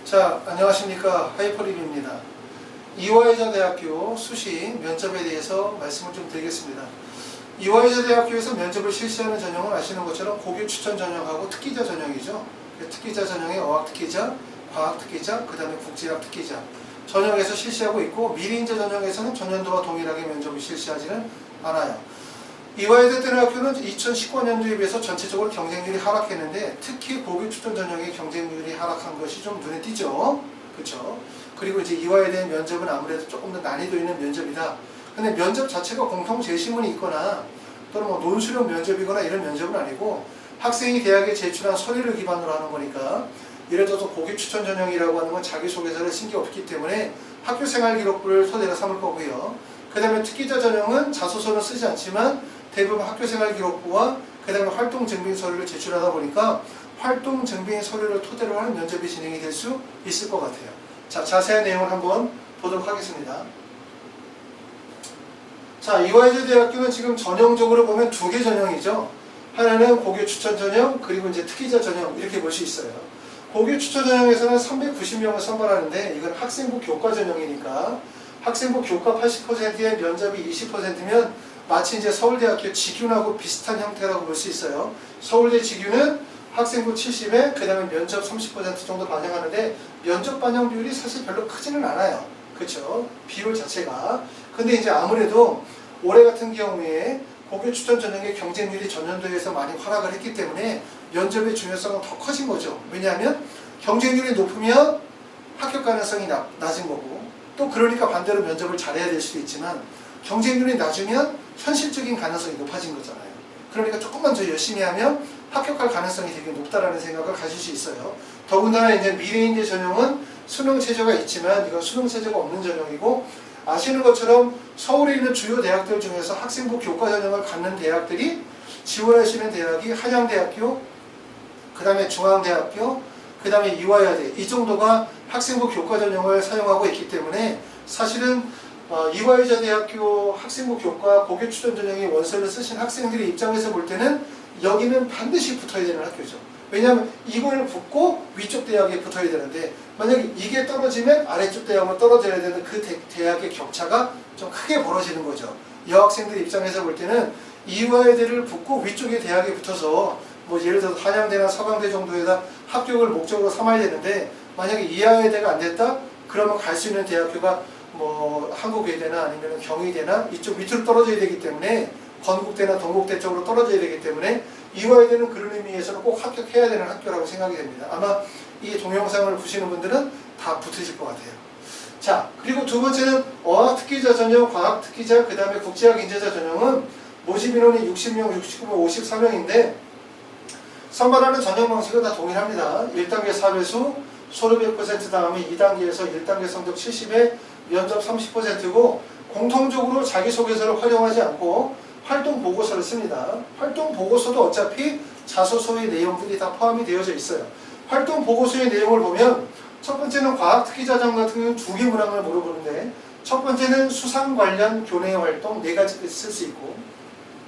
자, 안녕하십니까. 하이퍼립입니다. 이화여자대학교 수시 면접에 대해서 말씀을 좀 드리겠습니다. 이화여자대학교에서 면접을 실시하는 전형은 아시는 것처럼 고교 추천 전형하고 특기자 전형이죠. 특기자 전형에 어학특기자, 과학특기자, 그 다음에 국제학 특기자 전형에서 실시하고 있고, 미래인재 전형에서는 전년도와 동일하게 면접을 실시하지는 않아요. 이화여자대학교는 2019년도에 비해서 전체적으로 경쟁률이 하락했는데, 특히 고교 추천 전형의 경쟁률이 하락한 것이 좀 눈에 띄죠. 그렇죠? 그리고 이제 이화여대 면접은 아무래도 조금 더 난이도 있는 면접이다. 근데 면접 자체가 공통 제시문이 있거나 또는 뭐 논술형 면접이거나 이런 면접은 아니고, 학생이 대학에 제출한 서류를 기반으로 하는 거니까, 예를 들어서 고교 추천 전형이라고 하는 건 자기소개서를 쓴 게 없기 때문에 학교생활 기록부를 토대로 삼을 거고요. 그 다음에 특기자 전형은 자소서는 쓰지 않지만 대부분 학교생활 기록부와 그 다음에 활동증빙 서류를 제출하다 보니까 활동증빙 서류를 토대로 하는 면접이 진행이 될 수 있을 것 같아요. 자, 자세한 내용을 한번 보도록 하겠습니다. 자, 이화여자대학교는 지금 전형적으로 보면 두 개 전형이죠. 하나는 고교 추천 전형, 그리고 이제 특기자 전형, 이렇게 볼 수 있어요. 고교 추천 전형에서는 390명을 선발하는데, 이건 학생부 교과 전형이니까 학생부 교과 80%에 면접이 20%면 마치 이제 서울대학교 직윤하고 비슷한 형태라고 볼 수 있어요. 서울대 직윤은 학생부 70에 그 다음에 면접 30% 정도 반영하는데, 면접 반영 비율이 사실 별로 크지는 않아요. 그렇죠? 비율 자체가. 근데 이제 아무래도 올해 같은 경우에 고교 추천 전형의 경쟁률이 전년도에서 많이 하락을 했기 때문에 면접의 중요성은 더 커진 거죠. 왜냐하면 경쟁률이 높으면 합격 가능성이 낮은 거고, 또 그러니까 반대로 면접을 잘해야 될 수도 있지만, 경쟁률이 낮으면 현실적인 가능성이 높아진 거잖아요. 그러니까 조금만 더 열심히 하면 합격할 가능성이 되게 높다라는 생각을 가질 수 있어요. 더군다나 이제 미래인재 전형은 수능 체제가 있지만, 이건 수능 체제가 없는 전형이고, 아시는 것처럼 서울에 있는 주요 대학들 중에서 학생부 교과 전형을 갖는 대학들이 지원할 수 있는 대학이 한양대학교, 그 다음에 중앙대학교, 그 다음에 이화여대, 이 정도가 학생부 교과 전형을 사용하고 있기 때문에 사실은 이화여자대학교 학생부 교과 고교 추천 전형의 원서를 쓰신 학생들의 입장에서 볼 때는 여기는 반드시 붙어야 되는 학교죠. 왜냐하면 이걸 붙고 위쪽 대학에 붙어야 되는데, 만약에 이게 떨어지면 아래쪽 대학으로 떨어져야 되는 그 대학의 격차가 좀 크게 벌어지는 거죠. 여학생들 입장에서 볼 때는 이화여대를 붙고 위쪽의 대학에 붙어서 뭐 예를 들어서 한양대나 서강대 정도에다 합격을 목적으로 삼아야 되는데, 만약에 이화여대가 안 됐다? 그러면 갈 수 있는 대학교가 뭐 한국외대나 아니면 경희대나 이쪽 밑으로 떨어져야 되기 때문에, 건국대나 동국대 쪽으로 떨어져야 되기 때문에 이화여대는 그런 의미에서는 꼭 합격해야 되는 학교라고 생각이 됩니다. 아마 이 동영상을 보시는 분들은 다 붙으실 것 같아요. 자, 그리고 두 번째는 어학특기자 전형, 과학특기자, 그 다음에 국제학 인재자 전형은 모집 인원이 60명, 69명, 54명인데 선발하는 전형 방식은 다 동일합니다. 1단계 4배수, 서류 100% 다음에 2단계에서 1단계 성적 70에 면접 30%고, 공통적으로 자기소개서를 활용하지 않고 활동 보고서를 씁니다. 활동 보고서도 어차피 자소서의 내용들이 다 포함이 되어져 있어요. 활동 보고서의 내용을 보면, 첫 번째는 과학특기자 전형 같은 경우는 두 개 문항을 물어보는데, 첫 번째는 수상 관련 교내 활동 4가지 쓸 수 있고,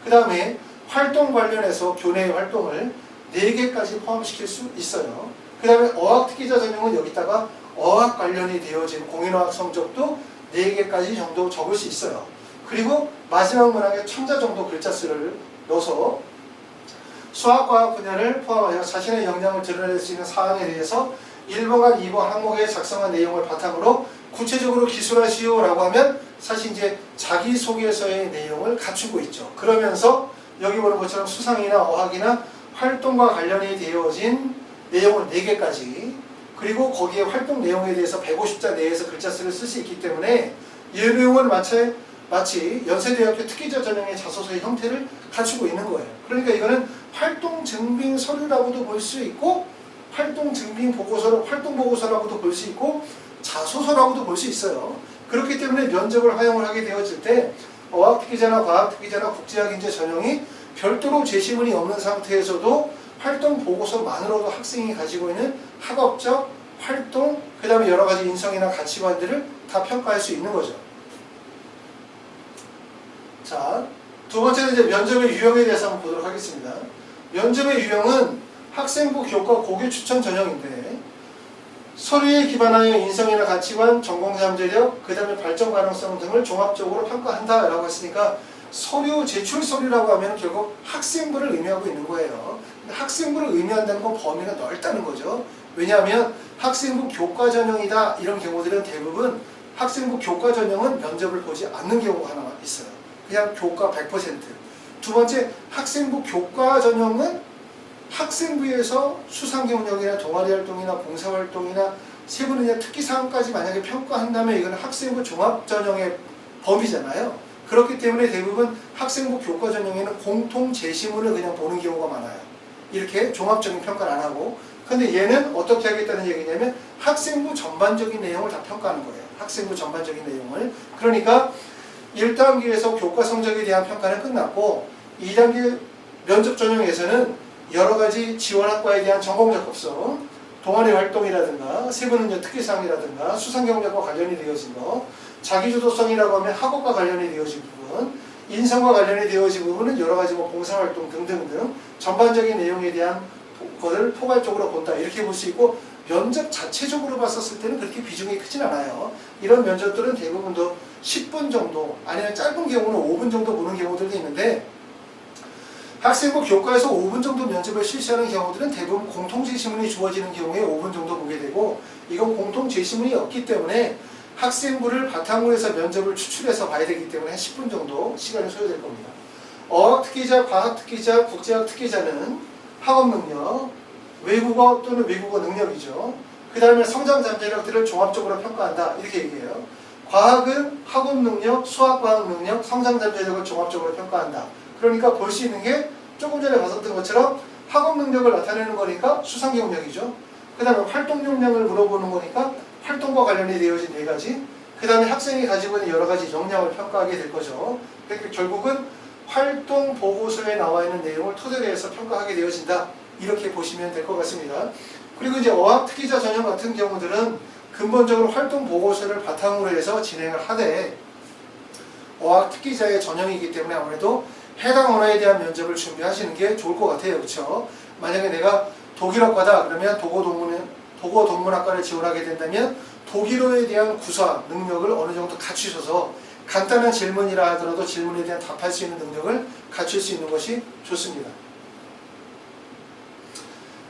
그 다음에 활동 관련해서 교내 활동을 4개까지 포함시킬 수 있어요. 그 다음에 어학특기자 전형은 여기다가 어학 관련이 되어진 공인어학 성적도 4개까지 정도 적을 수 있어요. 그리고 마지막 문항에 천자 정도 글자 수를 넣어서 수학과학 분야를 포함하여 자신의 역량을 드러낼 수 있는 사안에 대해서 1번과 2번 항목에 작성한 내용을 바탕으로 구체적으로 기술하시오 라고 하면, 사실 이제 자기소개서의 내용을 갖추고 있죠. 그러면서 여기 보는 것처럼 수상이나 어학이나 활동과 관련이 되어진 내용을 4개까지, 그리고 거기에 활동 내용에 대해서 150자 내에서 글자 수를 쓸 수 있기 때문에 이 내용은 마치 연세대학교 특기자 전형의 자소서의 형태를 갖추고 있는 거예요. 그러니까 이거는 활동 증빙 서류라고도 볼 수 있고, 활동 증빙 보고서를 활동 보고서라고도 볼 수 있고, 자소서라고도 볼 수 있어요. 그렇기 때문에 면접을 활용을 하게 되어질 때 어학특기자나 과학특기자나 국제학인재 전형이 별도로 제시문이 없는 상태에서도 활동 보고서만으로도 학생이 가지고 있는 학업적 활동, 그 다음에 여러 가지 인성이나 가치관들을 다 평가할 수 있는 거죠. 자, 두 번째는 이제 면접의 유형에 대해서 한번 보도록 하겠습니다. 면접의 유형은 학생부 교과 고교 추천 전형인데, 서류에 기반하여 인성이나 가치관, 전공 잠재력, 그 다음에 발전 가능성 등을 종합적으로 평가한다라고 했으니까 서류, 제출 서류라고 하면 결국 학생부를 의미하고 있는 거예요. 근데 학생부를 의미한다는 건 범위가 넓다는 거죠. 왜냐하면 학생부 교과 전형이다 이런 경우들은 대부분 학생부 교과 전형은 면접을 보지 않는 경우가 하나 있어요. 그냥 교과 100%. 두 번째, 학생부 교과 전형은 학생부에서 수상 경력이나 동아리 활동이나 봉사 활동이나 세분이나 특기 사항까지 만약에 평가한다면 이건 학생부 종합 전형의 범위잖아요. 그렇기 때문에 대부분 학생부 교과 전형에는 공통 제시문을 그냥 보는 경우가 많아요. 이렇게 종합적인 평가를 안 하고. 근데 얘는 어떻게 하겠다는 얘기냐면 학생부 전반적인 내용을 다 평가하는 거예요. 학생부 전반적인 내용을. 그러니까 1단계에서 교과 성적에 대한 평가는 끝났고 2단계 면접 전형에서는 여러 가지 지원학과에 대한 전공 적합성, 동아리 활동이라든가 세부능력 특기사항이라든가 수상 경력과 관련이 되어진 거, 자기주도성이라고 하면 학업과 관련이 되어진 부분, 인성과 관련이 되어진 부분은 여러 가지 뭐 봉사활동 등등등 전반적인 내용에 대한 것을 포괄적으로 본다 이렇게 볼 수 있고 면접 자체적으로 봤었을 때는 그렇게 비중이 크진 않아요. 이런 면접들은 대부분 도 10분 정도 아니면 짧은 경우는 5분 정도 보는 경우들도 있는데 학생부 교과에서 5분 정도 면접을 실시하는 경우들은 대부분 공통제시문이 주어지는 경우에 5분 정도 보게 되고 이건 공통제시문이 없기 때문에 학생부를 바탕으로 해서 면접을 추출해서 봐야 되기 때문에 한 10분 정도 시간이 소요될 겁니다. 어학특기자, 과학특기자, 국제학 특기자는 학업능력, 외국어 또는 외국어 능력이죠. 그 다음에 성장 잠재력들을 종합적으로 평가한다 이렇게 얘기해요. 과학은 학업능력, 수학과학능력, 성장 잠재력을 종합적으로 평가한다. 그러니까 볼 수 있는 게 조금 전에 봤었던 것처럼 학업 능력을 나타내는 거니까 수상 경력이죠. 그 다음에 활동 역량을 물어보는 거니까 활동과 관련이 되어진 4가지. 그 다음에 학생이 가지고 있는 여러 가지 역량을 평가하게 될 거죠. 그러니까 결국은 활동 보고서에 나와 있는 내용을 토대로 해서 평가하게 되어진다. 이렇게 보시면 될 것 같습니다. 그리고 이제 어학 특기자 전형 같은 경우들은 근본적으로 활동 보고서를 바탕으로 해서 진행을 하되 어학 특기자의 전형이기 때문에 아무래도 해당 언어에 대한 면접을 준비하시는 게 좋을 것 같아요. 그렇죠? 만약에 내가 독일어과다 그러면 독어동문학과를 지원하게 된다면 독일어에 대한 구사 능력을 어느 정도 갖추셔서 간단한 질문이라 하더라도 질문에 대한 답할 수 있는 능력을 갖출 수 있는 것이 좋습니다.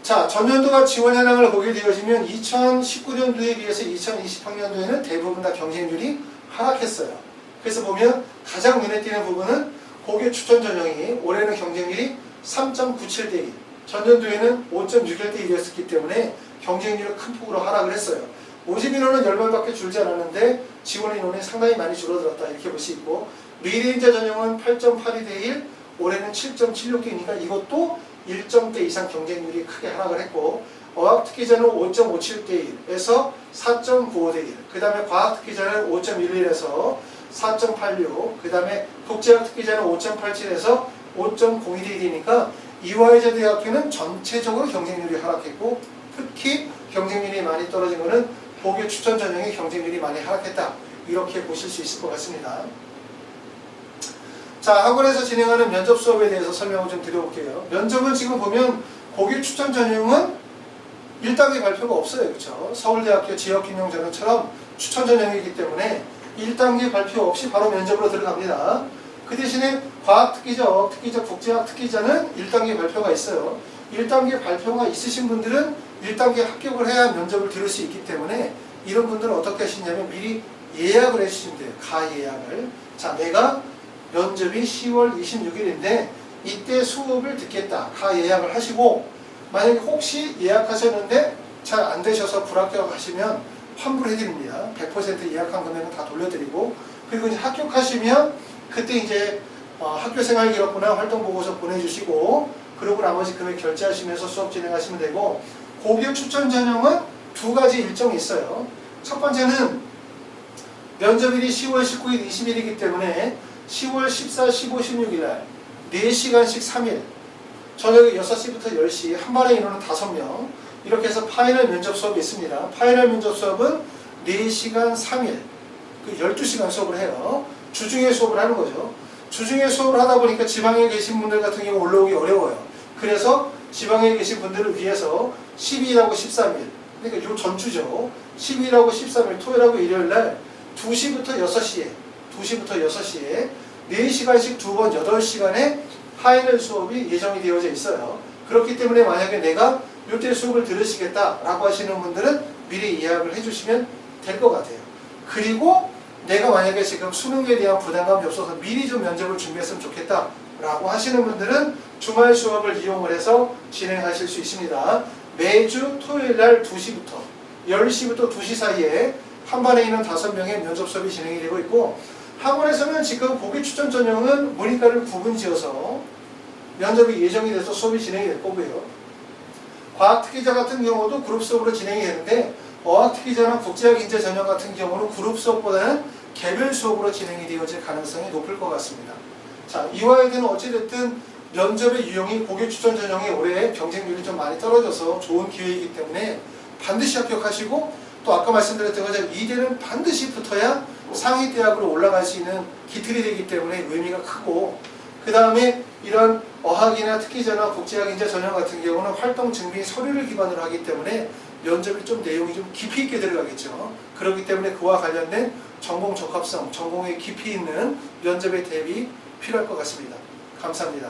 자, 전년도가 지원 현황을 보게 되어지면 2019년도에 비해서 2020학년도에는 대부분 다 경쟁률이 하락했어요. 그래서 보면 가장 눈에 띄는 부분은 고교 추천 전형이 올해는 경쟁률이 3.97대 1, 전년도에는 5.61대 1이었기 때문에 경쟁률이 큰 폭으로 하락을 했어요. 모집 인원은 10명밖에 줄지 않았는데 지원 인원이 상당히 많이 줄어들었다 이렇게 볼 수 있고 미래인자 전형은 8.82대 1, 올해는 7.76대이니까 이것도 1점대 이상 경쟁률이 크게 하락을 했고 어학특기자는 5.57대 1에서 4.95대 1, 그 다음에 과학특기자는 5.11에서 4.86, 그 다음에 국제학 특기자는 5.87에서 5.02대 1이니까 이화여자 대학교는 전체적으로 경쟁률이 하락했고 특히 경쟁률이 많이 떨어진 것은 고교 추천 전형의 경쟁률이 많이 하락했다. 이렇게 보실 수 있을 것 같습니다. 자, 학원에서 진행하는 면접 수업에 대해서 설명을 좀 드려볼게요. 면접은 지금 보면 고교 추천 전형은 1단계 발표가 없어요. 그렇죠? 서울대학교 지역김용전형처럼 추천 전형이기 때문에 1단계 발표 없이 바로 면접으로 들어갑니다. 그 대신에 과학특기자, 어학특기자, 국제학 특기자는 1단계 발표가 있어요. 1단계 발표가 있으신 분들은 1단계 합격을 해야 면접을 들을 수 있기 때문에 이런 분들은 어떻게 하시냐면 미리 예약을 해주시면 돼요. 가예약을. 자, 내가 면접이 10월 26일인데 이때 수업을 듣겠다. 가예약을 하시고 만약에 혹시 예약하셨는데 잘 안 되셔서 불합격하시면 환불해드립니다. 100% 예약한 금액은 다 돌려드리고 그리고 이제 합격하시면 그때 이제 학교생활 기록부나 활동보고서 보내주시고 그리고 나머지 금액 결제하시면서 수업 진행하시면 되고 고교 추천 전형은 2가지 일정이 있어요. 첫 번째는 면접일이 10월 19일, 20일이기 때문에 10월 14, 15, 16일 날 4시간씩 3일 저녁 6시부터 10시 한 반의 인원은 5명 이렇게 해서 파이널 면접 수업이 있습니다. 파이널 면접 수업은 4시간 3일, 12시간 수업을 해요. 주중에 수업을 하는 거죠. 주중에 수업을 하다 보니까 지방에 계신 분들 같은 경우 올라오기 어려워요. 그래서 지방에 계신 분들을 위해서 12일하고 13일 그러니까 요 전주죠. 12일하고 13일 토요일하고 일요일날 2시부터 6시에 4시간씩 두 번 8시간의 하이렐 수업이 예정이 되어져 있어요. 그렇기 때문에 만약에 내가 이때 수업을 들으시겠다라고 하시는 분들은 미리 예약을 해주시면 될 것 같아요. 그리고 내가 만약에 지금 수능에 대한 부담감이 없어서 미리 좀 면접을 준비했으면 좋겠다라고 하시는 분들은 주말 수업을 이용을 해서 진행하실 수 있습니다. 매주 토요일날 2시부터 10시부터 2시 사이에 한 반에 있는 5명의 면접 수업이 진행이 되고 있고, 학원에서는 지금 보기 추천 전형은 문이과를 구분지어서 면접이 예정이 돼서 수업이 진행이 될 거고요. 과학특기자 같은 경우도 그룹 수업으로 진행이 되는데, 어학특기자나 국제학 인재 전형 같은 경우는 그룹 수업보다는 개별 수업으로 진행이 되어질 가능성이 높을 것 같습니다. 자, 이와 에는 어찌됐든 면접의 유형이 보기 추천 전형이 올해 경쟁률이 좀 많이 떨어져서 좋은 기회이기 때문에 반드시 합격하시고, 또 아까 말씀드렸던 것처럼 이대는 반드시 붙어야 상위 대학으로 올라갈 수 있는 기틀이 되기 때문에 의미가 크고, 그 다음에 이런 어학이나 특기자나 국제학인재 전형 같은 경우는 활동 증빙 서류를 기반으로 하기 때문에 면접이 좀 내용이 좀 깊이 있게 들어가겠죠. 그렇기 때문에 그와 관련된 전공 적합성, 전공의 깊이 있는 면접의 대비 필요할 것 같습니다. 감사합니다.